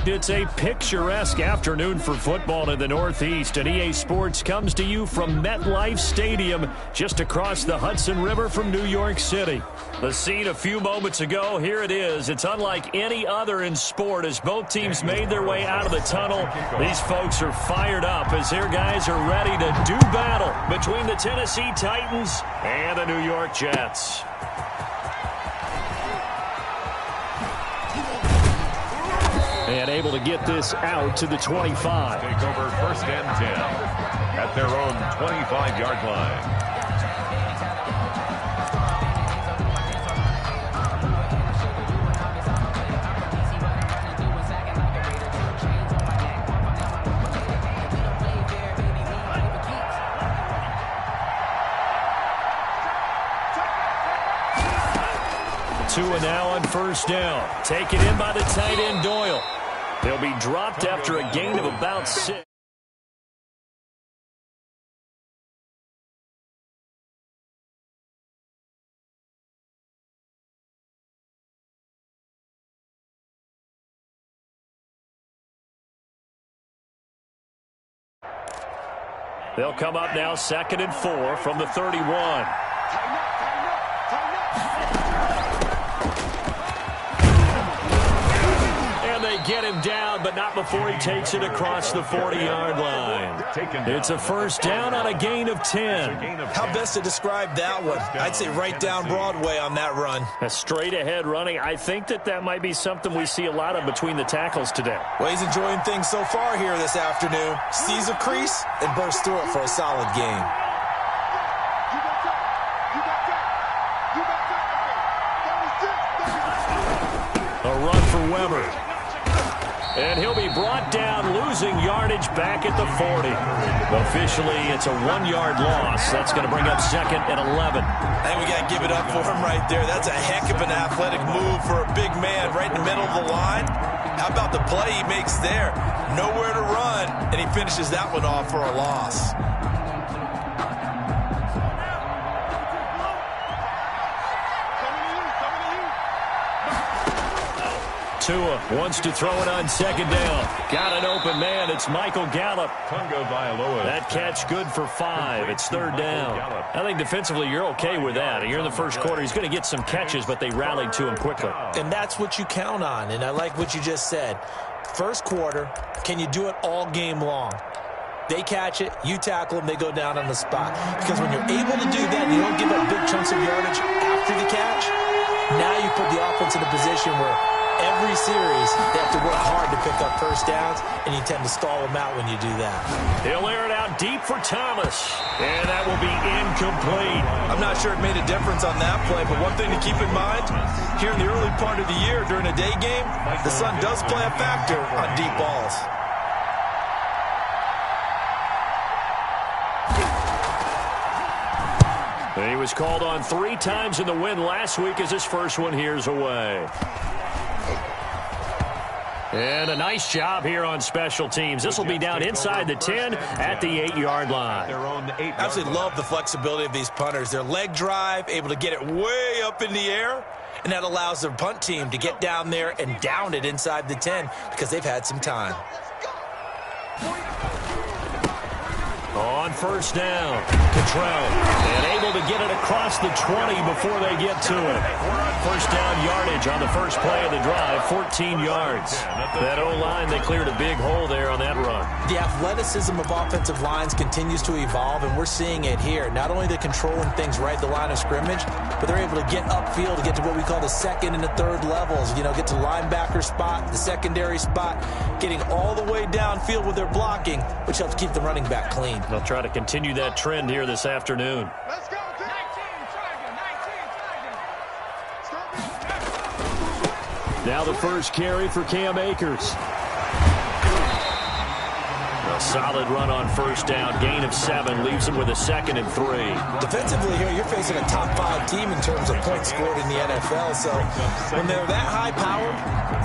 It's a picturesque afternoon for football in the Northeast, and EA Sports comes to you from MetLife Stadium just across the Hudson River from New York City. The scene a few moments ago, here it is. It's unlike any other in sport as both teams made their way out of the tunnel. These folks are fired up as their guys are ready to do battle between the Tennessee Titans and the New York Jets. And able to get this out to the 25. Take over 1st and 10 at their own 25-yard line. Tua now on 1st down. Taken in by the tight end Doyle. They'll be dropped after a gain of about 6. They'll come up now 2nd and 4 from the 31. They get him down, but not before he takes it across the 40-yard line. It's a 1st down on a gain of 10. How best to describe that one? I'd say right down Broadway on that run. A straight-ahead running. I think that might be something we see a lot of between the tackles today. Well, he's enjoying things so far here this afternoon. Sees a crease and bursts through it for a solid gain. A run for Weber. And he'll be brought down, losing yardage back at the 40. Officially, it's a 1-yard loss. That's going to bring up 2nd and 11. I think we got to give it up for him right there. That's a heck of an athletic move for a big man right in the middle of the line. How about the play he makes there? Nowhere to run, and he finishes that one off for a loss. Tua wants to throw it on 2nd down. Got an open man. It's Michael Gallup. That catch good for 5. It's 3rd down. I think defensively you're okay with that. You're in the 1st quarter. He's going to get some catches, but they rallied to him quickly. And that's what you count on, and I like what you just said. 1st quarter, can you do it all game long? They catch it, you tackle them, they go down on the spot. Because when you're able to do that and you don't give up big chunks of yardage after the catch, now you put the offense in a position where every series, they have to work hard to pick up 1st downs, and you tend to stall them out when you do that. He'll air it out deep for Thomas, and that will be incomplete. I'm not sure it made a difference on that play, but one thing to keep in mind, here in the early part of the year during a day game, the sun does play a factor on deep balls. He was called on 3 times in the win last week as his first one here's away. And a nice job here on special teams. This will be down inside the 10 at the 8-yard line. I absolutely love the flexibility of these punters. Their leg drive, able to get it way up in the air, and that allows their punt team to get down there and down it inside the 10 because they've had some time. On 1st down, Cottrell, and able to get it across the 20 before they get to it. 1st down yardage on the first play of the drive, 14 yards. That O-line, they cleared a big hole there on that run. The athleticism of offensive lines continues to evolve, and we're seeing it here. Not only are they controlling things right at the line of scrimmage, but they're able to get upfield to get to what we call the 2nd and the 3rd levels. You know, get to the linebacker spot, the secondary spot, getting all the way downfield with their blocking, which helps keep the running back clean. They'll try to continue that trend here this afternoon. Let's go, 19, Now the first carry for Cam Akers. The A solid run on first down. Gain of 7 leaves him with a 2nd and 3. Defensively here, you're facing a top 5 team in terms of points scored in the NFL. So when they're that high powered,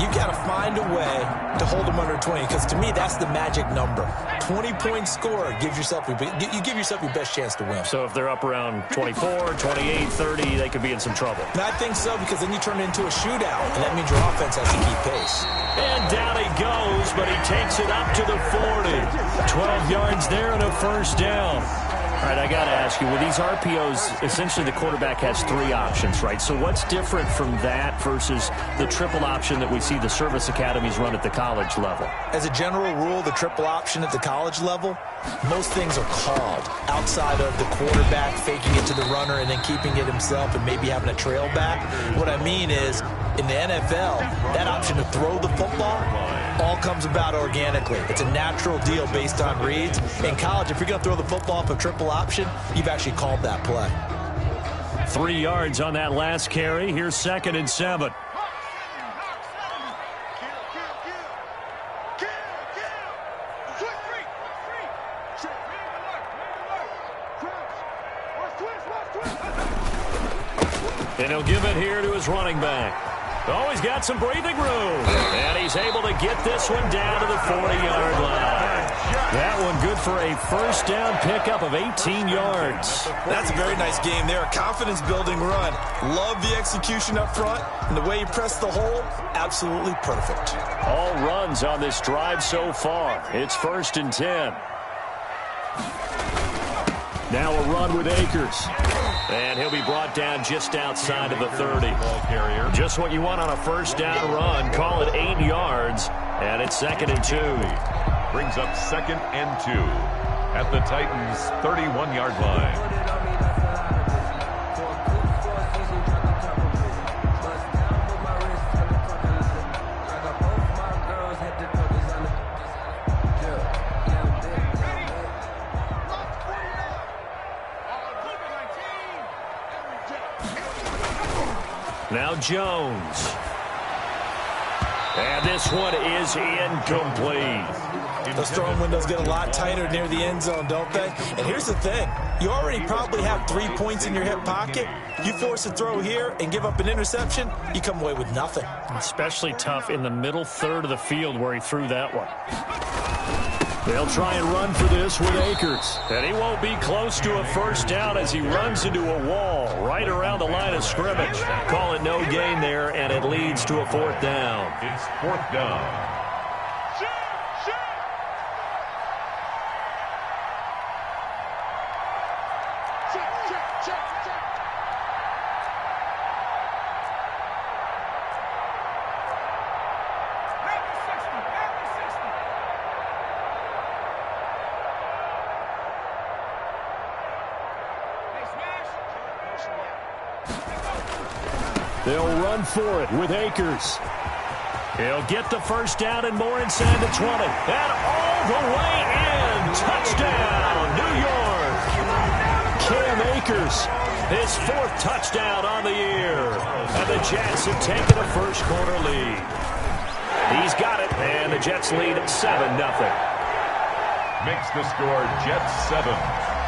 you got to find a way to hold them under 20. Because to me, that's the magic number. 20 points scored gives yourself you give yourself your best chance to win. So if they're up around 24, 28, 30, they could be in some trouble. And I think so, because then you turn it into a shootout, and that means your offense has to keep pace. And down he goes, but he takes it up to the 40. 12 yards there and a first down. All right, I got to ask you, with these RPOs, essentially the quarterback has 3 options, right? So what's different from that versus the triple option that we see the service academies run at the college level? As a general rule, the triple option at the college level, most things are called outside of the quarterback faking it to the runner and then keeping it himself and maybe having a trail back. What I mean is, in the NFL, that option to throw the football all comes about organically. It's a natural deal based on reads. In college, if you're going to throw the football off a triple option, you've actually called that play. 3 yards on that last carry. Here's 2nd and 7. And he'll give it here to his running back. Oh, he's got some breathing room. And he's able to get this one down to the 40-yard line. That one good for a first down pickup of 18 yards. That's a very nice game there. A confidence-building run. Love the execution up front. And the way he pressed the hole, absolutely perfect. All runs on this drive so far. It's 1st and 10. Now a run with Akers. And he'll be brought down just outside of the 30. Just what you want on a first down run. Call it 8 yards. And it's 2nd and 2. Brings up 2nd and 2 at the Titans' 31-yard line. Now Jones. And this one is incomplete. Those throwing windows get a lot tighter near the end zone, don't they? And here's the thing. You already probably have 3 points in your hip pocket. You force a throw here and give up an interception, you come away with nothing. Especially tough in the middle third of the field where he threw that one. They'll try and run for this with Akers. And he won't be close to a first down as he runs into a wall right around the line of scrimmage. Call it no gain there, and it leads to a 4th down. It's 4th down. They'll run for it with Akers. He'll get the first down and more inside the 20. And all the way in. Touchdown, New York. Cam Akers, his 4th touchdown on the year. And the Jets have taken a first quarter lead. He's got it, and the Jets lead 7-0. Makes the score Jets 7,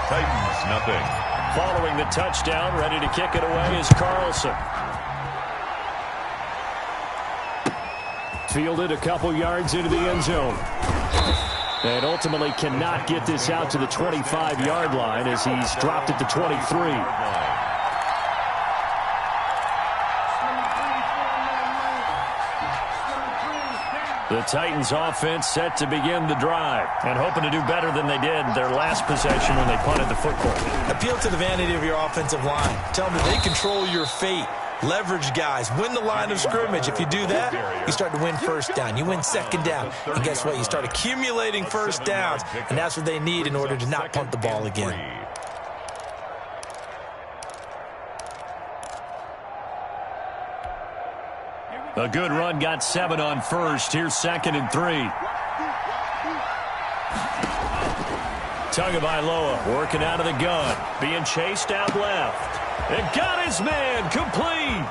Titans nothing. Following the touchdown, ready to kick it away is Carlson. Fielded a couple yards into the end zone. And ultimately cannot get this out to the 25-yard line as he's dropped at the 23. The Titans offense set to begin the drive and hoping to do better than they did their last possession when they punted the football. Appeal to the vanity of your offensive line. Tell them that they control your fate. Leverage guys. Win the line of scrimmage. If you do that, you start to win first down. You win second down. And guess what? You start accumulating first downs. And that's what they need in order to not punt the ball again. A good run got 7 on first. Here's 2nd and 3. Tagovailoa working out of the gun. Being chased out left. And got his man complete.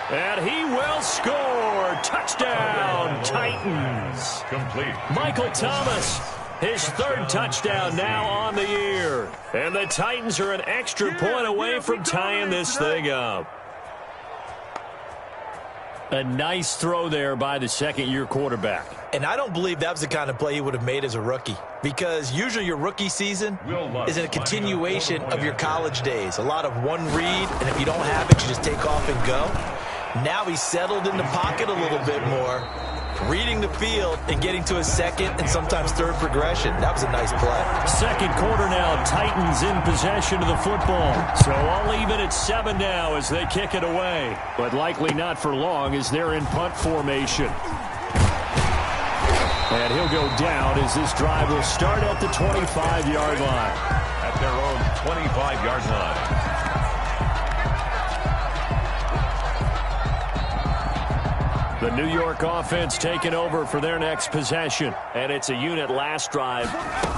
And he will score. Touchdown, Titans. Complete. Michael Thomas, his third touchdown now on the year. And the Titans are an extra point away from tying this thing up. A nice throw there by the second-year quarterback. And I don't believe that was the kind of play he would have made as a rookie, because usually your rookie season is a continuation of your college days. A lot of one read, and if you don't have it, you just take off and go. Now he's settled in the pocket a little bit more, reading the field and getting to his second and sometimes third progression. That was a nice play. Second quarter now, Titans in possession of the football. So all even at 7 now as they kick it away. But likely not for long as they're in punt formation. And he'll go down as this drive will start at the 25-yard line. At their own 25-yard line. The New York offense taking over for their next possession. And it's a unit last drive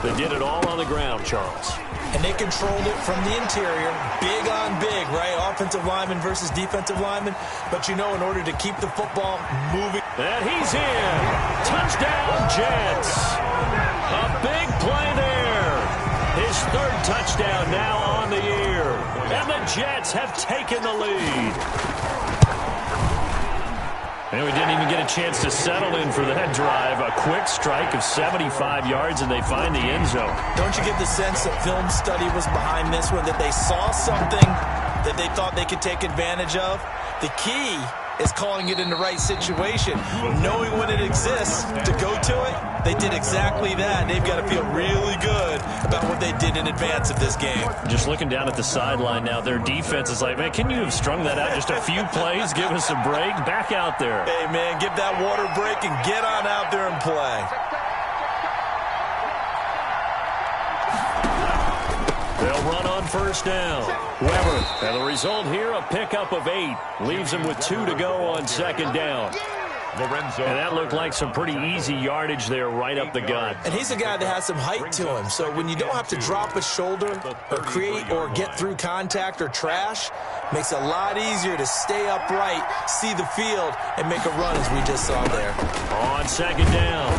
that did it all on the ground, Charles. And they controlled it from the interior, big on big, right? Offensive lineman versus defensive lineman. But, you know, in order to keep the football moving. And he's in. Touchdown, Jets. A big play there. His third touchdown now on the year. And the Jets have taken the lead. And we didn't even get a chance to settle in for that drive. A quick strike of 75 yards, and they find the end zone. Don't you get the sense that film study was behind this one, that they saw something that they thought they could take advantage of? The key is calling it in the right situation. Knowing when it exists to go to it, they did exactly that. They've got to feel really good about what they did in advance of this game. Just looking down at the sideline now, their defense is like, man, can you have strung that out just a few plays? Give us a break. Back out there. Hey, man, give that water break and get on out there and play. They'll run on first down. Weber, and the result here, a pickup of 8. Leaves him with 2 to go on second down. Lorenzo. And that looked like some pretty easy yardage there right up the gut. And he's a guy that has some height to him. So when you don't have to drop a shoulder or create or get through contact or trash, makes it a lot easier to stay upright, see the field, and make a run as we just saw there. On second down,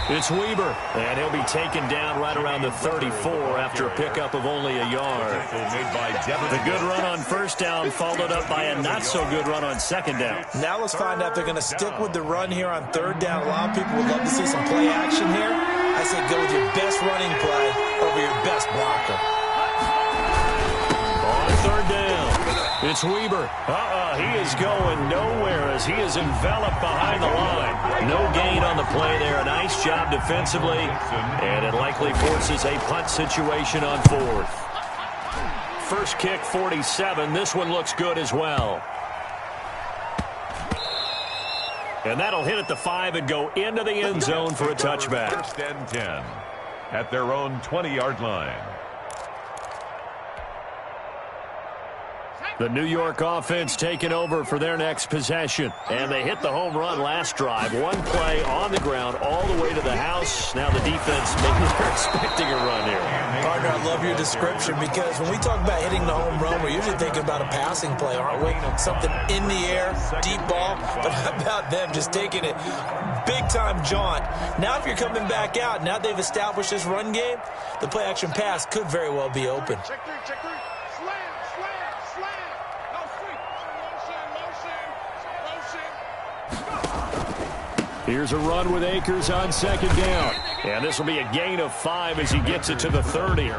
it's Weber. And he'll be taken down right around the 34 after a pickup of only a yard. The good run on first down followed up by a not-so-good run on second down. Now let's find out if they're going to stick with the run here on third down. A lot of people would love to see some play action here. I say go with your best running play over your best blocker. On third down, it's Weber. He is going nowhere as he is enveloped behind the line. No gain on the play there. A nice job defensively, and it likely forces a punt situation on fourth. First kick, 47. This one looks good as well. And that'll hit at the 5 and go into the end zone for a touchback. First and 10 at their own 20-yard line. The New York offense taking over for their next possession. And they hit the home run last drive. One play on the ground all the way to the house. Now the defense maybe they're expecting a run here. Partner, I love your description, because when we talk about hitting the home run, we're usually thinking about a passing play, aren't we? Something in the air, deep ball. But how about them just taking it big-time jaunt? Now if you're coming back out, now they've established this run game, the play-action pass could very well be open. Check three. Here's a run with Akers on second down. And this will be a gain of 5 as he gets it to the 30.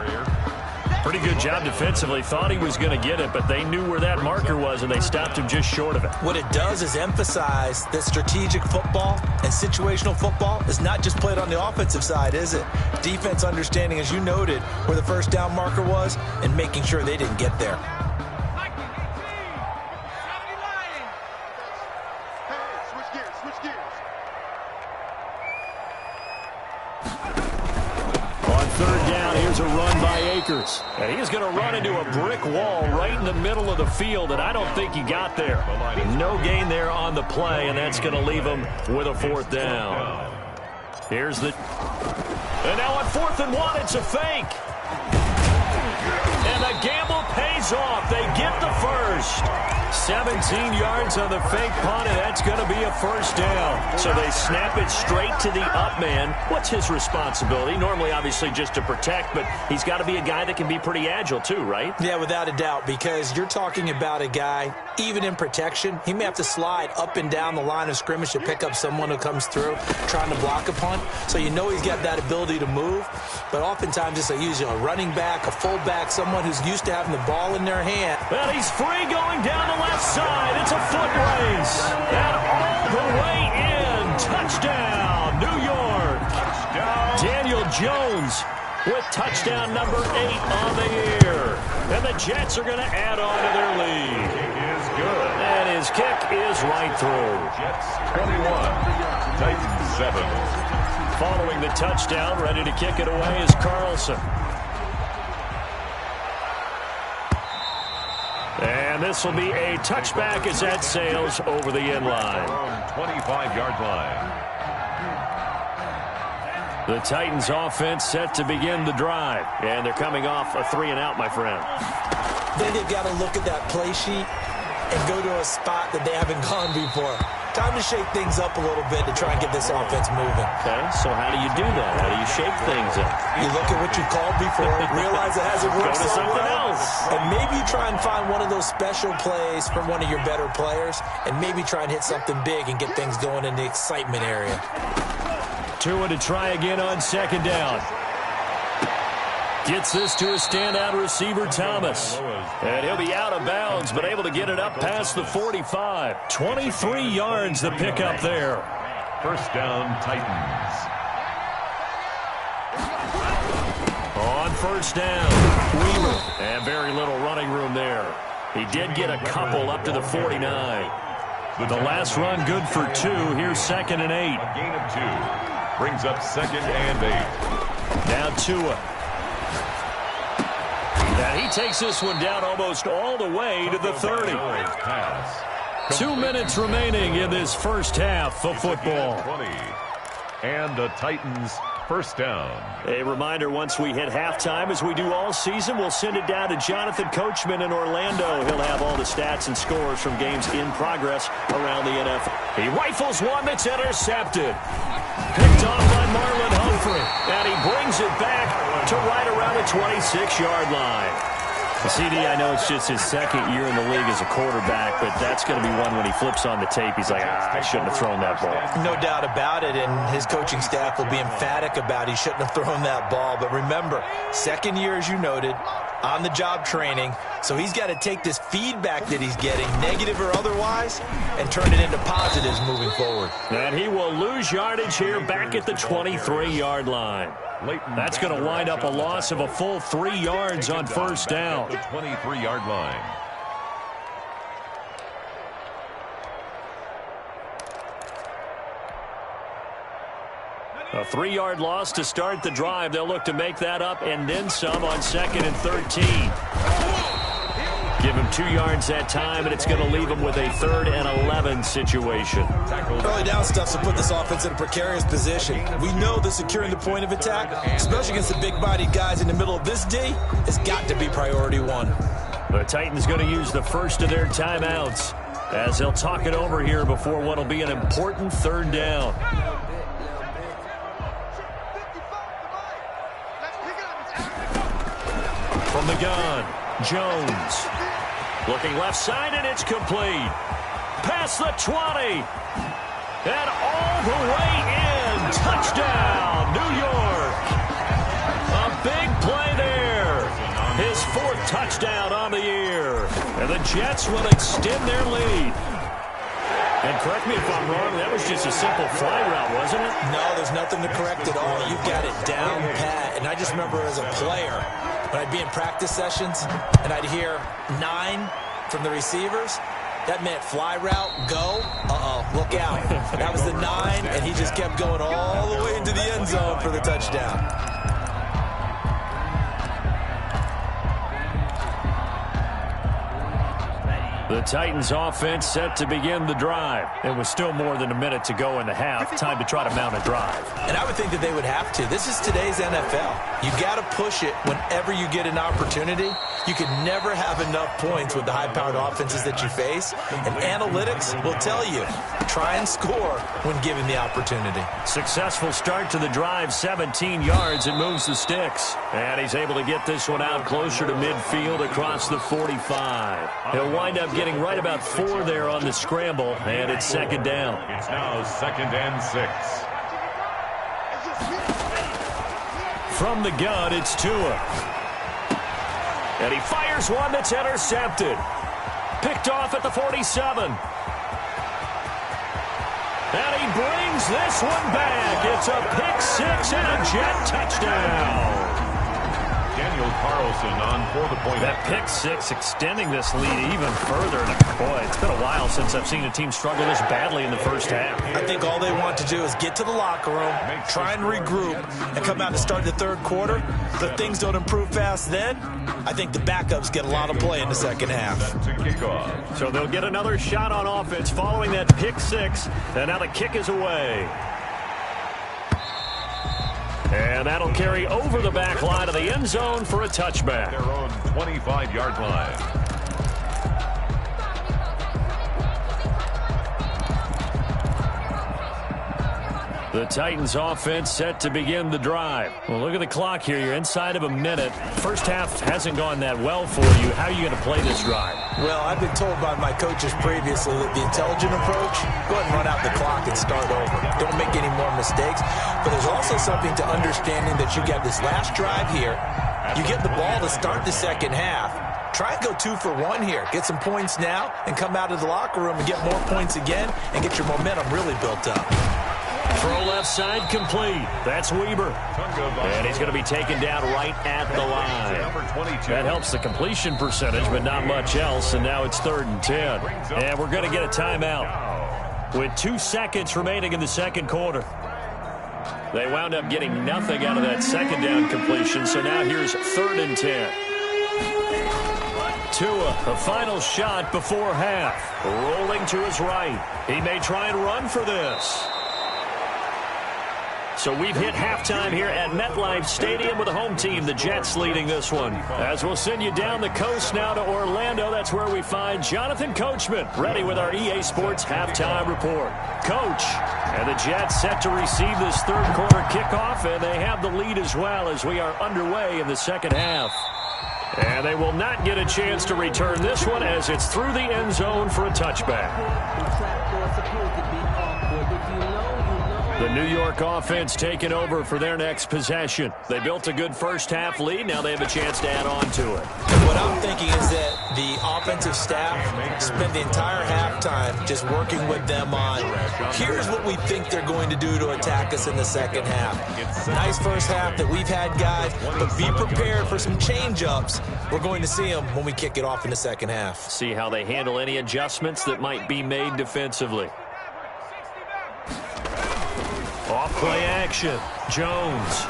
Pretty good job defensively. Thought he was going to get it, but they knew where that marker was, and they stopped him just short of it. What it does is emphasize that strategic football and situational football is not just played on the offensive side, is it? Defense understanding, as you noted, where the first down marker was and making sure they didn't get there. Here's a run by Akers. And he's going to run into a brick wall right in the middle of the field, and I don't think he got there. No gain there on the play, and that's going to leave him with a fourth down. Here's the... And now on 4th and 1, it's a fake. And the gamble pays goes off. They get the first. 17 yards on the fake punt, and that's going to be a first down. So they snap it straight to the up man. What's his responsibility? Normally, obviously, just to protect, but he's got to be a guy that can be pretty agile too, right? Yeah, without a doubt, because you're talking about a guy, even in protection, he may have to slide up and down the line of scrimmage to pick up someone who comes through trying to block a punt. So you know he's got that ability to move, but oftentimes it's usually a running back, a fullback, someone who's used to having the ball in their hand. Well, he's free going down the left side. It's a foot race. And all the way in. Touchdown, New York. Touchdown. Daniel Jones with touchdown number 8 on the year. And the Jets are going to add on to their lead. Kick is good. And his kick is right through. Jets 21, Titans 7. Following the touchdown, ready to kick it away is Carlson. And this will be a touchback as that sails over the end line. 25-yard line. The Titans offense set to begin the drive. And they're coming off a 3-and-out, my friend. Then they've got to look at that play sheet and go to a spot that they haven't gone before. Time to shake things up a little bit to try and get this offense moving. Okay, so how do you do that? How do you shake things up? You look at what you called before, realize it hasn't worked Go to something else. and maybe try and find one of those special plays from one of your better players, and maybe try and hit something big and get things going in the excitement area. Tua to try again on second down. Gets this to a standout receiver, Thomas. And he'll be out of bounds, but able to get it up past the 45. 23 yards the pickup there. First down, Titans. On first down, Wheeler. And very little running room there. He did get a couple up to the 49. The last run good for 2. Here's 2nd and 8. A gain of 2. Brings up 2nd and 8. Now Tua. And he takes this one down almost all the way to the 30. 2 minutes remaining in this first half of football. 20. And the Titans first down. A reminder, once we hit halftime, as we do all season, we'll send it down to Jonathan Coachman in Orlando. He'll have all the stats and scores from games in progress around the NFL. He rifles one that's intercepted. Picked off by Marlon Humphrey. And he brings it back to right around the 26-yard line. CD, I know it's just his second year in the league as a quarterback, but that's going to be one when he flips on the tape. He's like, I shouldn't have thrown that ball. No doubt about it, and his coaching staff will be emphatic about he shouldn't have thrown that ball. But remember, second year, as you noted, on-the-job training, so he's got to take this feedback that he's getting, negative or otherwise, and turn it into positives moving forward. And he will lose yardage here back at the 23-yard line. That's going to wind up a loss of a full 3 yards on first down. The 23-yard line. A 3-yard loss to start the drive. They'll look to make that up and then some on 2nd and 13. Give him 2 yards that time, and it's going to leave him with a 3rd and 11 situation. Early down stuff to put this offense in a precarious position. We know that securing the point of attack, especially against the big-bodied guys in the middle of this D, has got to be priority 1. The Titans going to use the first of their timeouts as they'll talk it over here before what will be an important 3rd down. From the gun, Jones. Looking left side, and it's complete. Past the 20. And all the way in. Touchdown, New York. A big play there. His 4th touchdown on the year. And the Jets will extend their lead. And correct me if I'm wrong, that was just a simple fly route, wasn't it? No, there's nothing to correct at all. You've got it down pat. And I just remember as a player, when I'd be in practice sessions and I'd hear 9 from the receivers, that meant fly route, go, look out. That was the 9, and he just kept going all the way into the end zone for the touchdown. The Titans offense set to begin the drive. It was still more than a minute to go in the half. Time to try to mount a drive. And I would think that they would have to. This is today's NFL. You got to push it whenever you get an opportunity. You can never have enough points with the high-powered offenses that you face. And analytics will tell you, try and score when given the opportunity. Successful start to the drive, 17 yards, and moves the sticks. And he's able to get this one out closer to midfield across the 45. He'll wind up getting right about 4 there on the scramble, and it's second down. It's now 2nd and 6. From the gun, it's Tua. And he fires one that's intercepted. Picked off at the 47. And he brings this one back. It's a pick 6 and a Jet touchdown. Daniel Carlson on for the point. That pick 6 extending this lead even further. Boy, it's been a while since I've seen a team struggle this badly in the first half. I think all they want to do is get to the locker room, try and regroup, and come out to start the third quarter. If things don't improve fast then, I think the backups get a lot of play in the second half. So they'll get another shot on offense following that pick 6, and now the kick is away. And that'll carry over the back line of the end zone for a touchback. Their own 25-yard line. The Titans offense set to begin the drive. Well, look at the clock here. You're inside of a minute. First half hasn't gone that well for you. How are you going to play this drive? Well, I've been told by my coaches previously that the intelligent approach, go ahead and run out the clock and start over. Don't make any more mistakes. But there's also something to understanding that you got this last drive here. You get the ball to start the second half. Try and go 2 for 1 here. Get some points now and come out of the locker room and get more points again and get your momentum really built up. Throw left side complete. That's Weber. And he's going to be taken down right at the line. That helps the completion percentage, but not much else. And now it's 3rd and 10. And we're going to get a timeout with 2 seconds remaining in the second quarter. They wound up getting nothing out of that second down completion. So now here's 3rd and 10. Tua, a final shot before half. Rolling to his right. He may try and run for this. So we've hit halftime here at MetLife Stadium with the home team, the Jets, leading this one. As we'll send you down the coast now to Orlando, that's where we find Jonathan Coachman, ready with our EA Sports halftime report. Coach, and the Jets set to receive this third quarter kickoff, and they have the lead as well as we are underway in the second half. And they will not get a chance to return this one as it's through the end zone for a touchback. The New York offense taking over for their next possession. They built a good first half lead. Now they have a chance to add on to it. What I'm thinking is that the offensive staff spent the entire halftime just working with them on, here's what we think they're going to do to attack us in the second half. Nice first half that we've had, guys, but be prepared for some change-ups. We're going to see them when we kick it off in the second half. See how they handle any adjustments that might be made defensively. Off play action. Jones.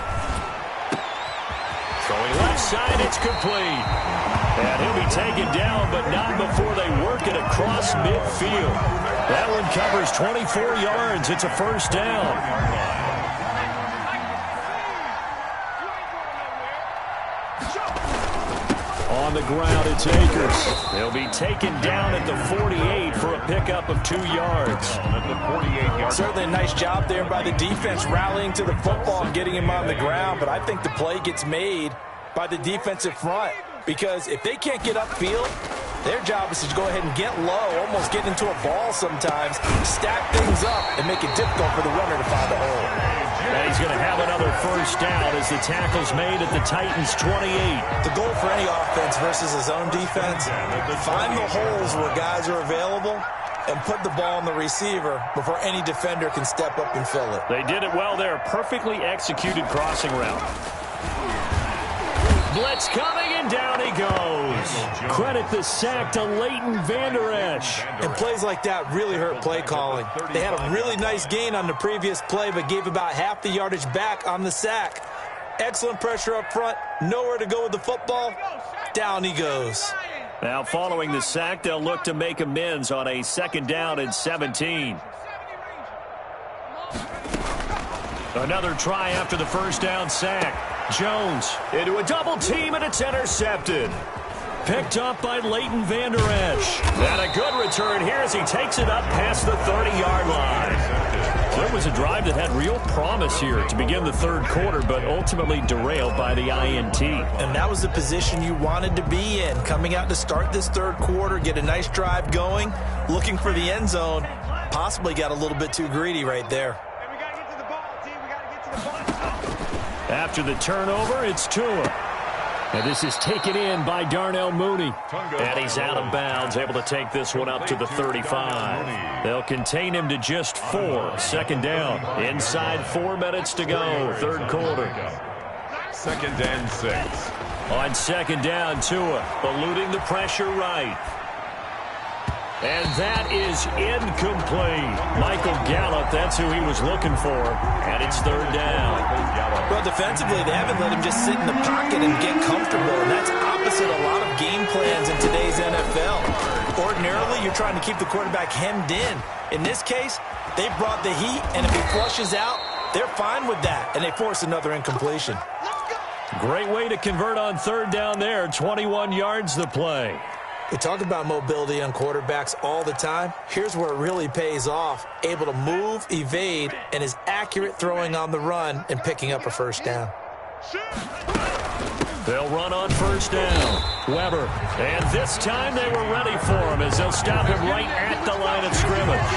Throwing left side, it's complete. And he'll be taken down, but not before they work it across midfield. That one covers 24 yards. It's a first down. On the ground, it's Akers. He'll be taken down at the 48 for a pickup of 2 yards. Certainly a nice job there by the defense rallying to the football and getting him on the ground, but I think the play gets made by the defensive front because if they can't get upfield, their job is to go ahead and get low, almost get into a ball sometimes, stack things up, and make it difficult for the runner to find a hole. And he's going to have another first down as the tackle's made at the Titans' 28. The goal for any offense versus his own defense, find the holes where guys are available and put the ball on the receiver before any defender can step up and fill it. They did it well there. Perfectly executed crossing route. Blitz coming, and down he goes. Credit the sack to Leighton Vander Esch. And plays like that really hurt play calling. They had a really nice gain on the previous play, but gave about half the yardage back on the sack. Excellent pressure up front. Nowhere to go with the football. Down he goes. Now following the sack, they'll look to make amends on a 2nd down and 17. Another try after the 1st down sack. Jones into a double team, and it's intercepted. Picked up by Leighton Vander Esch. And a good return here as he takes it up past the 30-yard line. There was a drive that had real promise here to begin the 3rd quarter, but ultimately derailed by the INT. And that was the position you wanted to be in. Coming out to start this 3rd quarter, get a nice drive going, looking for the end zone. Possibly got a little bit too greedy right there. After the turnover, it's Tua. And this is taken in by Darnell Mooney. And he's out of bounds, able to take this one up to the 35. They'll contain him to just 4. 2nd down. Inside 4 minutes to go. 3rd quarter. 2nd and 6. On 2nd down, Tua eluding the pressure right. And that is incomplete. Michael Gallup, that's who he was looking for. And it's 3rd down. Well, defensively, they haven't let him just sit in the pocket and get comfortable. And that's opposite a lot of game plans in today's NFL. Ordinarily, you're trying to keep the quarterback hemmed in. In this case, they brought the heat, and if he flushes out, they're fine with that. And they force another incompletion. Great way to convert on 3rd down there. 21 yards the play. We talk about mobility on quarterbacks all the time. Here's where it really pays off. Able to move, evade, and is accurate throwing on the run and picking up a 1st down. They'll run on 1st down. Weber. And this time they were ready for him as they'll stop him right at the line of scrimmage.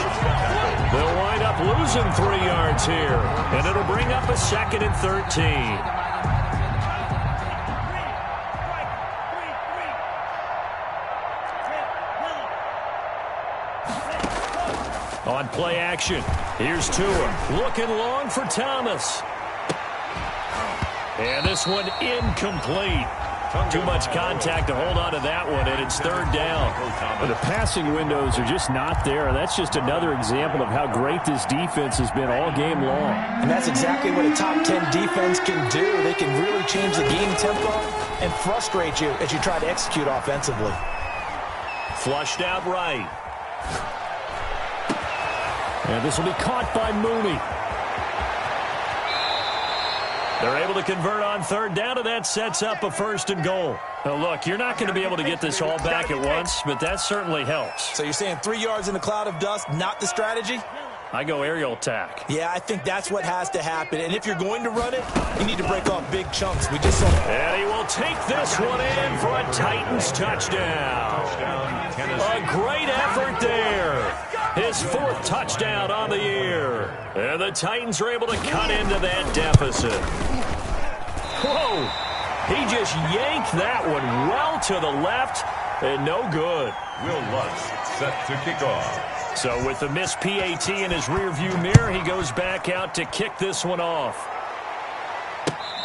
They'll wind up losing 3 yards here. And it'll bring up a 2nd and 13. On play action, here's Tua. Looking long for Thomas. And this one incomplete. Too much contact to hold on to that one, and it's 3rd down. But the passing windows are just not there. That's just another example of how great this defense has been all game long. And that's exactly what a top 10 defense can do. They can really change the game tempo and frustrate you as you try to execute offensively. Flushed out right. And this will be caught by Mooney. They're able to convert on 3rd down, and that sets up a 1st and goal. Now, look, you're not going to be able to get this all back at once, but that certainly helps. So you're saying 3 yards in a cloud of dust, not the strategy? I go aerial attack. Yeah, I think that's what has to happen. And if you're going to run it, you need to break off big chunks. We just saw. And he will take this one in for a Titans touchdown. A great effort there. His 4th touchdown on the year. And the Titans are able to cut into that deficit. Whoa! He just yanked that one well to the left, and no good. Will Lutz set to kick off. So with the missed PAT in his rearview mirror, he goes back out to kick this one off.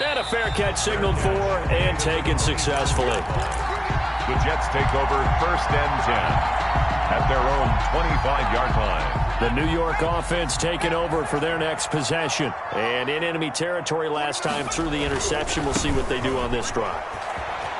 And a fair catch signaled for and taken successfully. The Jets take over 1st and 10 at their own 25-yard line. The New York offense taking over for their next possession. And in enemy territory last time through the interception. We'll see what they do on this drive.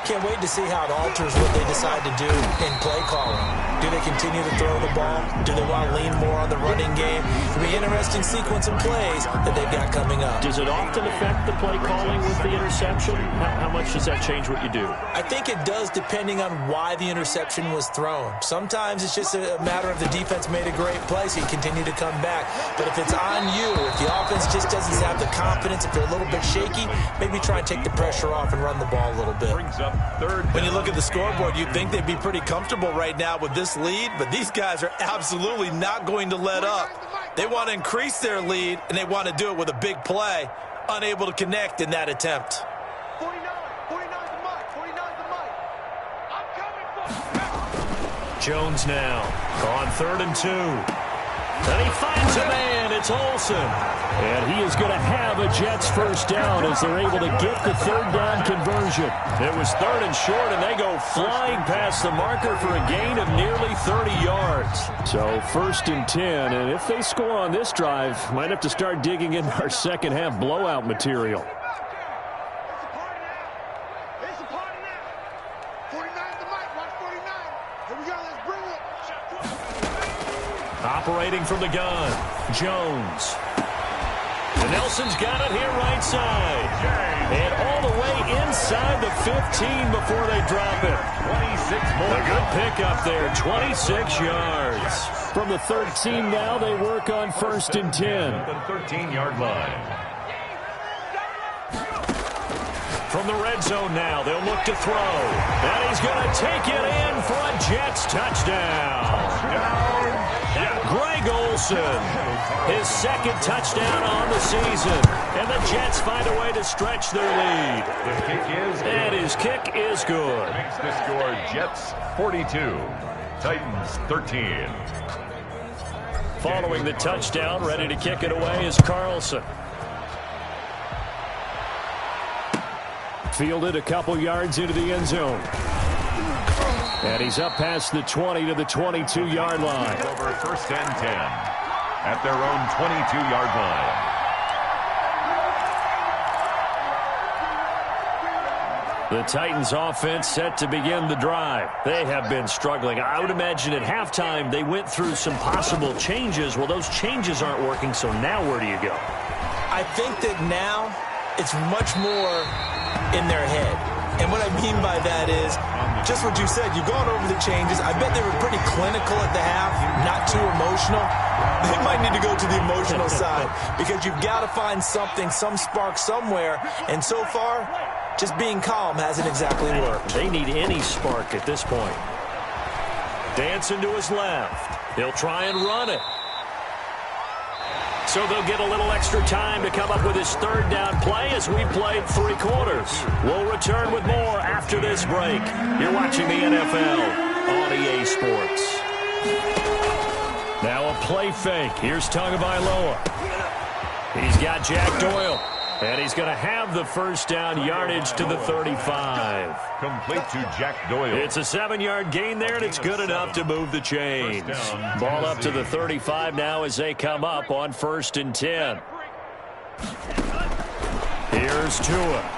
Can't wait to see how it alters what they decide to do in play calling. Do they continue to throw the ball? Do they want to lean more on the running game? It'll be an interesting sequence of plays that they've got coming up. Does it often affect the play calling with the interception? How much does that change what you do? I think it does depending on why the interception was thrown. Sometimes it's just a matter of the defense made a great play, so you continue to come back. But if it's on you, if the offense just doesn't have the confidence, if they're a little bit shaky, maybe try and take the pressure off and run the ball a little bit. Brings up 3rd down. When you look at the scoreboard, you'd think they'd be pretty comfortable right now with this lead, but these guys are absolutely not going to let up. They want to increase their lead, and they want to do it with a big play, unable to connect in that attempt. 49 the mic, 49 the mic. I'm coming for you. Jones now on 3rd and 2. And he finds a man. It's Olsen. And he is going to have a Jets 1st down as they're able to get the 3rd down conversion. It was 3rd and short, and they go flying past the marker for a gain of nearly 30 yards. So 1st and 10, and if they score on this drive, might have to start digging into our second half blowout material. It's a party now. 49 the mic, watch 49. Operating from the gun, Jones. And Nelson's got it here right side. And all the way inside the 15 before they drop it. 26 more. A good pickup there, 26 yards. From the 13 now, they work on 1st and 10. At the 13-yard line. From the red zone now, they'll look to throw. And he's going to take it in for a Jets touchdown. Greg Olsen, his second touchdown on the season. And the Jets find a way to stretch their lead. The kick is good. And his kick is good. Makes the score Jets 42, Titans 13. Following the touchdown, ready to kick it away is Carlson. Fielded a couple yards into the end zone. And he's up past the 20 to the 22-yard line. Over 1st and 10 at their own 22-yard line. The Titans offense set to begin the drive. They have been struggling. I would imagine at halftime they went through some possible changes. Well, those changes aren't working, so now where do you go? I think that now it's much more in their head. And what I mean by that is just what you said. You've gone over the changes. I bet they were pretty clinical at the half, not too emotional. They might need to go to the emotional side because you've got to find something, some spark somewhere. And so far, just being calm hasn't exactly worked. They need any spark at this point. Dancing to his left. He'll try and run it. So they'll get a little extra time to come up with his third down play as we've played 3 quarters. We'll return with more after this break. You're watching the NFL on EA Sports. Now a play fake. Here's Tagovailoa. He's got Jack Doyle. And he's going to have the first down, yardage to the 35. Complete to Jack Doyle. It's a 7-yard gain there, and it's good enough to move the chains. Ball up to the 35 now as they come up on 1st and 10. Here's Tua.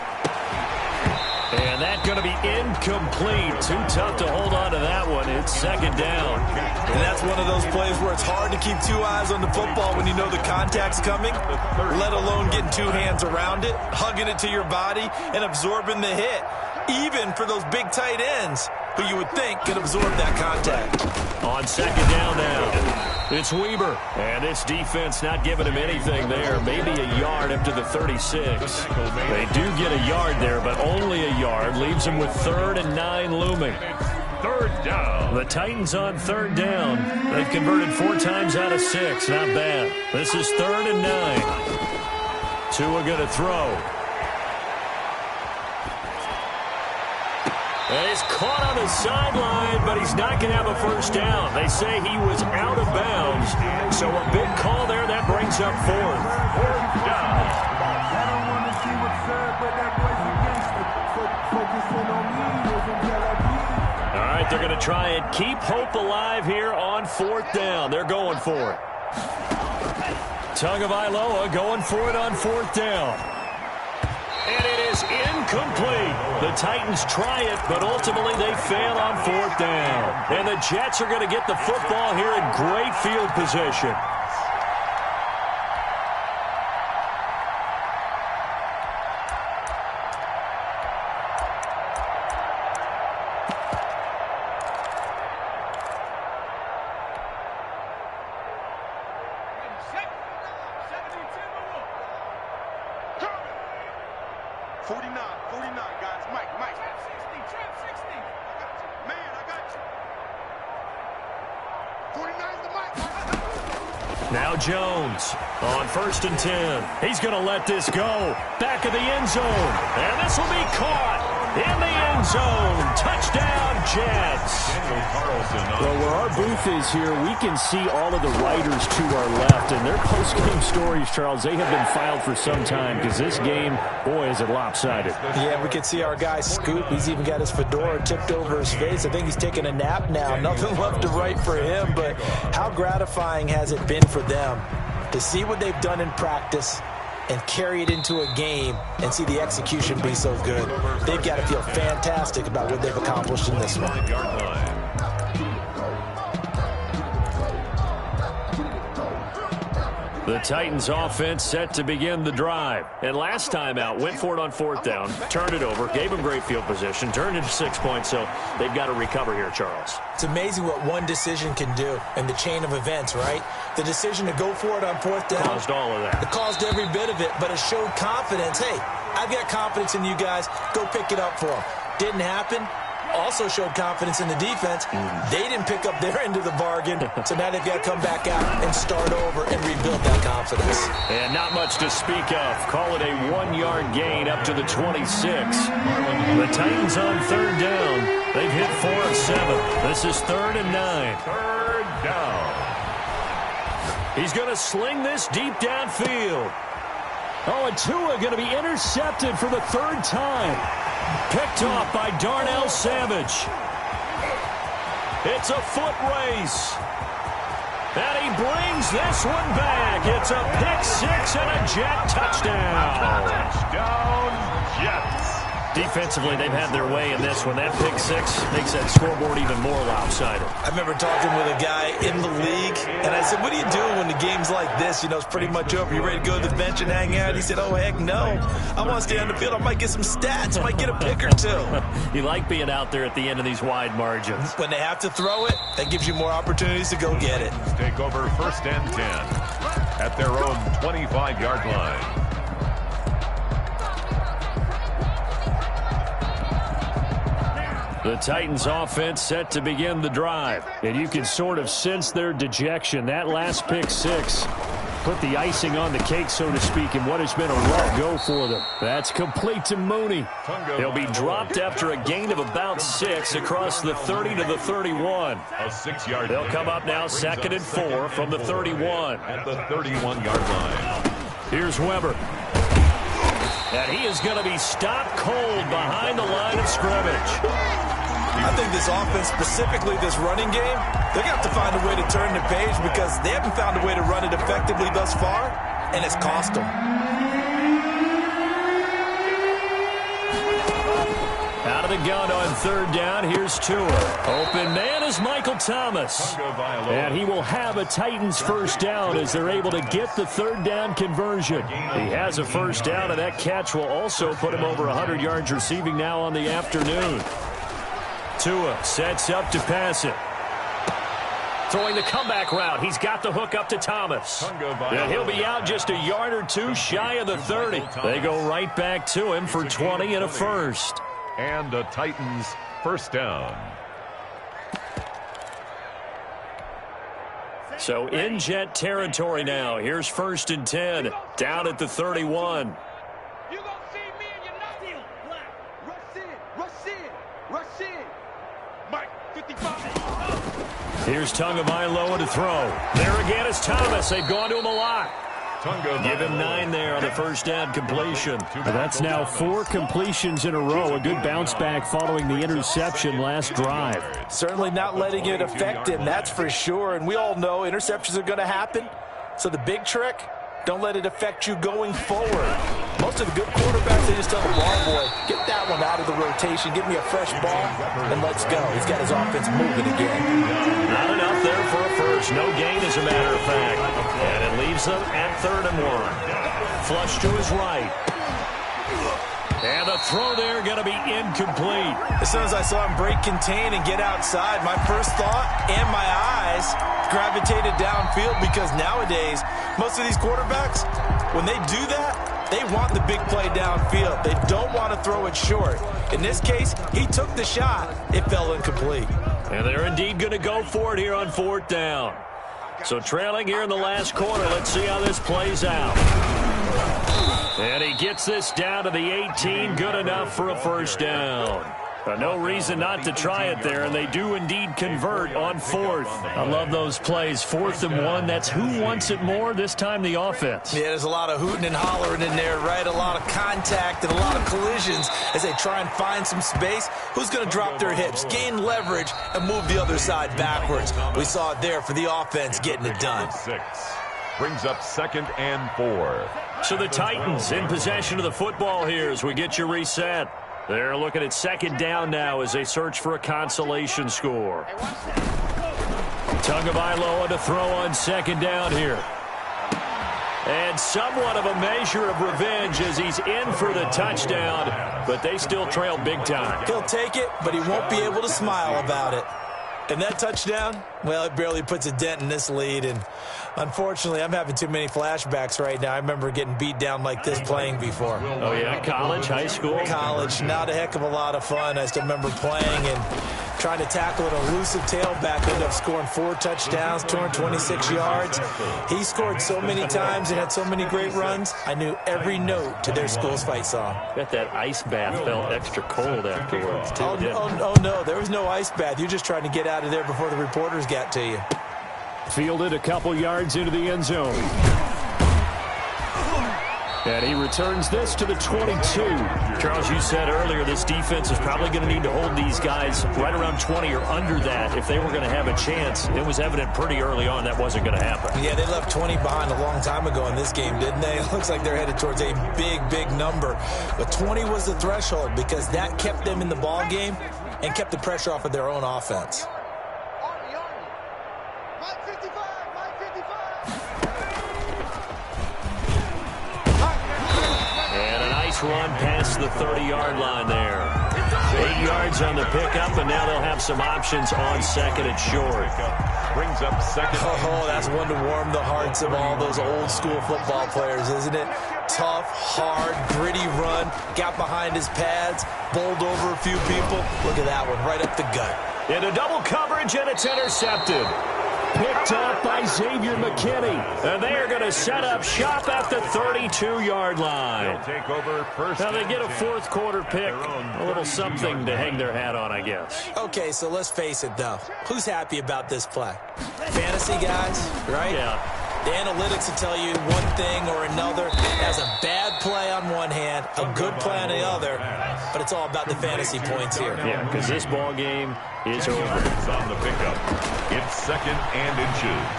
And that's going to be incomplete. Too tough to hold on to that one. It's 2nd down. And that's one of those plays where it's hard to keep 2 eyes on the football when you know the contact's coming, let alone getting 2 hands around it, hugging it to your body, and absorbing the hit. Even for those big tight ends who you would think could absorb that contact. On 2nd down now, it's Weber. And this defense not giving him anything there. Maybe a yard up to the 36. They do get a yard there, but only a yard. Leaves them with 3rd and 9 looming. 3rd down. The Titans on 3rd down. They've converted 4 times out of 6. Not bad. This is 3rd and 9. Tua going to throw. And he's caught on the sideline, but he's not going to have a first down. They say he was out of bounds. So a big call there. That brings up 4th. 4th down. I don't want to see what's said, but that boy's against it. Focusing on me, all right, they're going to try and keep hope alive here on 4th down. They're going for it. Tagovailoa going for it on 4th down. And it is incomplete. The Titans try it, but ultimately they fail on 4th down. And the Jets are going to get the football here in great field position. Now Jones on 1st and 10. He's going to let this go. Back of the end zone. And this will be caught in the end zone. Touchdown, Jets. Well, where our booth is here, we can see all of the writers to our left. And their post-game stories, Charles, they have been filed for some time because this game, boy, is it lopsided. Yeah, we can see our guy Scoop. He's even got his fedora tipped over his face. I think he's taking a nap now. Nothing left to write for him, but how gratifying has it been for them to see what they've done in practice and carry it into a game and see the execution be so good. They've got to feel fantastic about what they've accomplished in this one. The Titans offense set to begin the drive. And last time out, went for it on fourth down, turned it over, gave them great field position, turned into 6 points, so they've got to recover here, Charles. It's amazing what one decision can do in the chain of events, right? The decision to go for it on fourth down. Caused all of that. It caused every bit of it, but it showed confidence. Hey, I've got confidence in you guys. Go pick it up for them. Didn't happen. Also showed confidence in the defense. They didn't pick up their end of the bargain, so now they've got to come back out and start over and rebuild that confidence. And not much to speak of. Call it a 1-yard gain up to the 26. The Titans on third down. They've hit 4 of 7. This is 3rd and 9. Third down. He's going to sling this deep downfield. Oh, and Tua going to be intercepted for the 3rd time. Picked off by Darnell Savage. It's a foot race. And he brings this one back. It's a pick 6 and a Jet touchdown. Touchdown, Jets. Defensively, they've had their way in this one. That pick 6 makes that scoreboard even more lopsided. I remember talking with a guy in the league, and I said, what do you do when the game's like this? You know, it's pretty much over. You ready to go to the bench and hang out? He said, oh, heck no. I want to stay on the field. I might get some stats. I might get a pick or two. You like being out there at the end of these wide margins. When they have to throw it, that gives you more opportunities to go get it. Take over 1st and 10 at their own 25-yard line. The Titans offense set to begin the drive. And you can sort of sense their dejection. That last pick 6 put the icing on the cake, so to speak, in what has been a rough go for them. That's complete to Mooney. They'll be dropped after a gain of about 6 across the 30 to the 31. A 6-yard. They'll come up now 2nd and 4 from the 31. At the 31-yard line. Here's Weber. And he is going to be stopped cold behind the line of scrimmage. I think this offense, specifically this running game, they're going to have to find a way to turn the page because they haven't found a way to run it effectively thus far, and it's cost them. Out of the gun on 3rd down, here's Tua. Open man is Michael Thomas. And he will have a Titans 1st down as they're able to get the 3rd down conversion. He has a 1st down, and that catch will also put him over 100 yards receiving now on the afternoon. Tua sets up to pass it. Throwing the comeback route. He's got the hook up to Thomas. And he'll be out just a yard or two shy of the 30. They go right back to him for 20 and a 1st. And the Titans 1st down. So in Jet territory now. Here's 1st and 10. Down at the 31. You gonna see me and you're not still black. Rush in, rush in, rush in. Mike, 55. Here's Tagovailoa to throw. There again is Thomas. They've gone to him a lot. Give him 9 there on the 1st down completion. That's now 4 completions in a row. A good bounce back following the interception last drive. Certainly not letting it affect him, that's for sure. And we all know interceptions are going to happen. So the big trick, don't let it affect you going forward. Most of the good quarterbacks, they just tell the ball boy, get that one out of the rotation, give me a fresh ball, and let's go. He's got his offense moving again. Not enough there for a 1st. No gain, as a matter of fact. And it leaves them at 3rd and 1. Flush to his right. And the throw there going to be incomplete. As soon as I saw him break contain and get outside, my first thought and my eyes gravitated downfield because nowadays, most of these quarterbacks, when they do that, they want the big play downfield. They don't want to throw it short. In this case, he took the shot. It fell incomplete. And they're indeed going to go for it here on 4th down. So trailing here in the last quarter. Let's see how this plays out. And he gets this down to the 18. Good enough for a 1st down. No reason not to try it there, and they do indeed convert on 4th. I love those plays. 4th and 1, that's who wants it more, this time the offense. Yeah, there's a lot of hooting and hollering in there, right? A lot of contact and a lot of collisions as they try and find some space. Who's going to drop their hips, gain leverage, and move the other side backwards? We saw it there for the offense getting it done. 6 brings up 2nd and 4. So the Titans in possession of the football here as we get you reset. They're looking at 2nd down now as they search for a consolation score. Tagovailoa to throw on 2nd down here. And somewhat of a measure of revenge as he's in for the touchdown, but they still trail big time. He'll take it, but he won't be able to smile about it. And that touchdown, well, it barely puts a dent in this lead. And unfortunately, I'm having too many flashbacks right now. I remember getting beat down like this playing before. Oh, yeah? College, high school? College. Not a heck of a lot of fun. I still remember playing and trying to tackle an elusive tailback. Ended up scoring 4 touchdowns, 226 yards. He scored so many times and had so many great runs, I knew every note to their school's fight song. Bet that ice bath felt extra cold afterwards, too. Oh, no. There was no ice bath. You're just trying to get out of there before the reporters got to you. Fielded a couple yards into the end zone. And he returns this to the 22. Charles, you said earlier this defense is probably going to need to hold these guys right around 20 or under that if they were going to have a chance. It was evident pretty early on that wasn't going to happen. Yeah, they left 20 behind a long time ago in this game, didn't they? It looks like they're headed towards a big number. But 20 was the threshold because that kept them in the ball game and kept the pressure off of their own offense. Run past the 30-yard line there. 8 yards on the pickup, and now they'll have some options on second and short. Brings up second. Oh, that's one to warm the hearts of all those old-school football players, isn't it? Tough, hard, gritty run. Got behind his pads, bowled over a few people. Look at that one, right up the gut. Into double coverage, and it's intercepted. Picked up by Xavier McKinney. And they are going to set up shop at the 32-yard line. They'll take over first. Now they get a fourth quarter pick. A little something to hang their hat on, I guess. Okay, so let's face it, though. Who's happy about this play? Fantasy guys, right? Yeah. The analytics will tell you one thing or another. As a bad play on one hand, a good play on the other, but it's all about the fantasy points here. Yeah, because this ball game is over. On the pickup. It's second and inches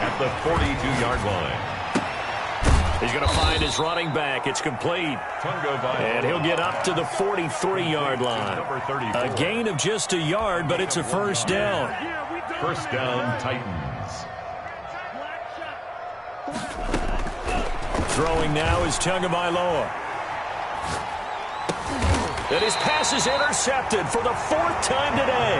at the 42-yard line. He's going to find his running back. It's complete. And he'll get up to the 43-yard line. A gain of just a yard, but it's a first down. First down, Titans. Throwing now is Tagovailoa. And his pass is intercepted for the 4th time today.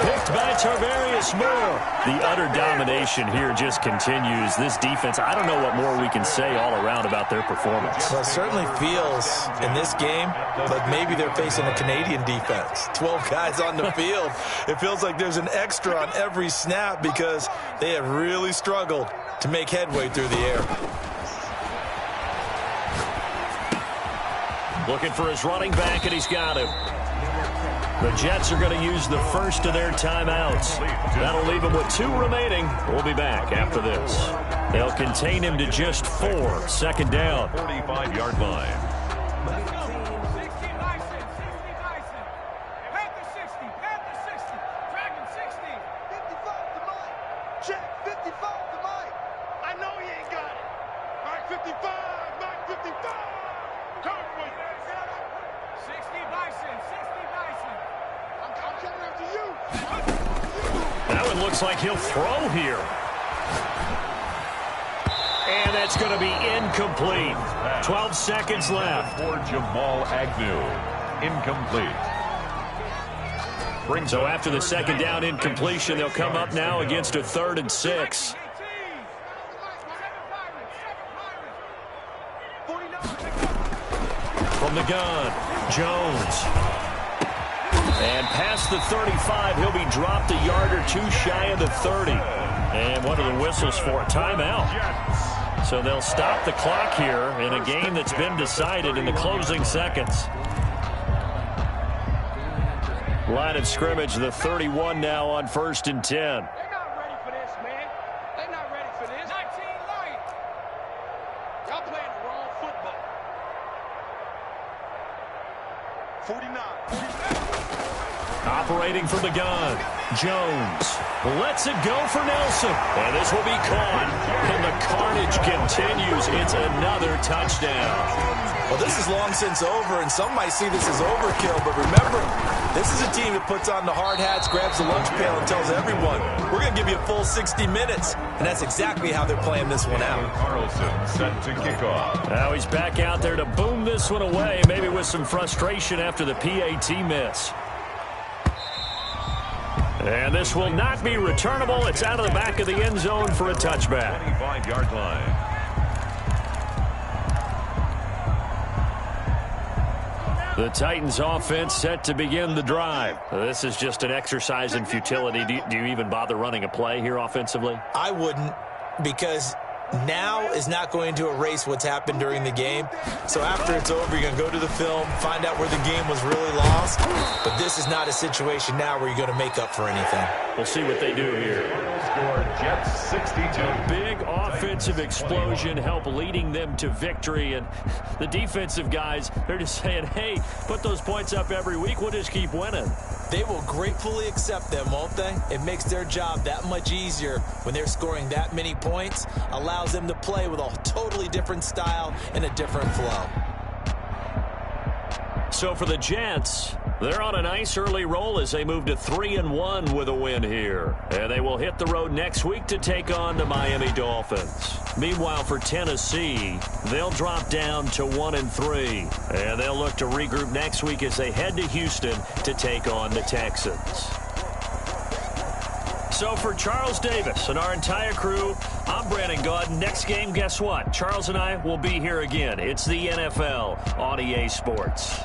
Picked by Tarvarius Moore. The utter domination here just continues. This defense, I don't know what more we can say all around about their performance. Well, it certainly feels in this game like maybe they're facing a Canadian defense. 12 guys on the field. It feels like there's an extra on every snap because they have really struggled to make headway through the air. Looking for his running back, and he's got him. The Jets are going to use the first of their timeouts. That'll leave them with 2 remaining. We'll be back after this. They'll contain him to just 4. Second down. 45-yard line. Looks like he'll throw here. And that's going to be incomplete. 12 seconds left. For Jamal Agnew. Incomplete. So after the second down incompletion, they'll come up now against a 3rd and 6. From the gun, Jones. And past the 35, he'll be dropped a yard or 2 shy of the 30. And what are the whistles for? Timeout. So they'll stop the clock here in a game that's been decided in the closing seconds. Line of scrimmage, the 31 now on 1st and 10. They're not ready for this, man. They're not ready for this. 19 light. Y'all playing the wrong football. 49. Operating from the gun, Jones lets it go for Nelson. And this will be caught. And the carnage coverage continues. It's another touchdown. Well, this is long since over, and some might see this as overkill. But remember, this is a team that puts on the hard hats, grabs the lunch pail, and tells everyone, we're going to give you a full 60 minutes. And that's exactly how they're playing this one out. Carlson set to kick off. Now he's back out there to boom this one away, maybe with some frustration after the PAT miss. And this will not be returnable. It's out of the back of the end zone for a touchback. 25-yard line. The Titans offense set to begin the drive. This is just an exercise in futility. Do you even bother running a play here offensively? I wouldn't, because now is not going to erase what's happened during the game. So after it's over, you're going to go to the film, find out where the game was really lost. But this is not a situation now where you're going to make up for anything. We'll see what they do here. Score Jets 62. A big offensive explosion help leading them to victory. And the defensive guys, they're just saying, hey, put those points up every week. We'll just keep winning. They will gratefully accept them, won't they? It makes their job that much easier when they're scoring that many points. Allows them to play with a totally different style and a different flow. So for the Jets, they're on a nice early roll as they move to 3-1 with a win here. And they will hit the road next week to take on the Miami Dolphins. Meanwhile, for Tennessee, they'll drop down to 1-3. And they'll look to regroup next week as they head to Houston to take on the Texans. So for Charles Davis and our entire crew, I'm Brandon Gaudin. Next game, guess what? Charles and I will be here again. It's the NFL on EA Sports.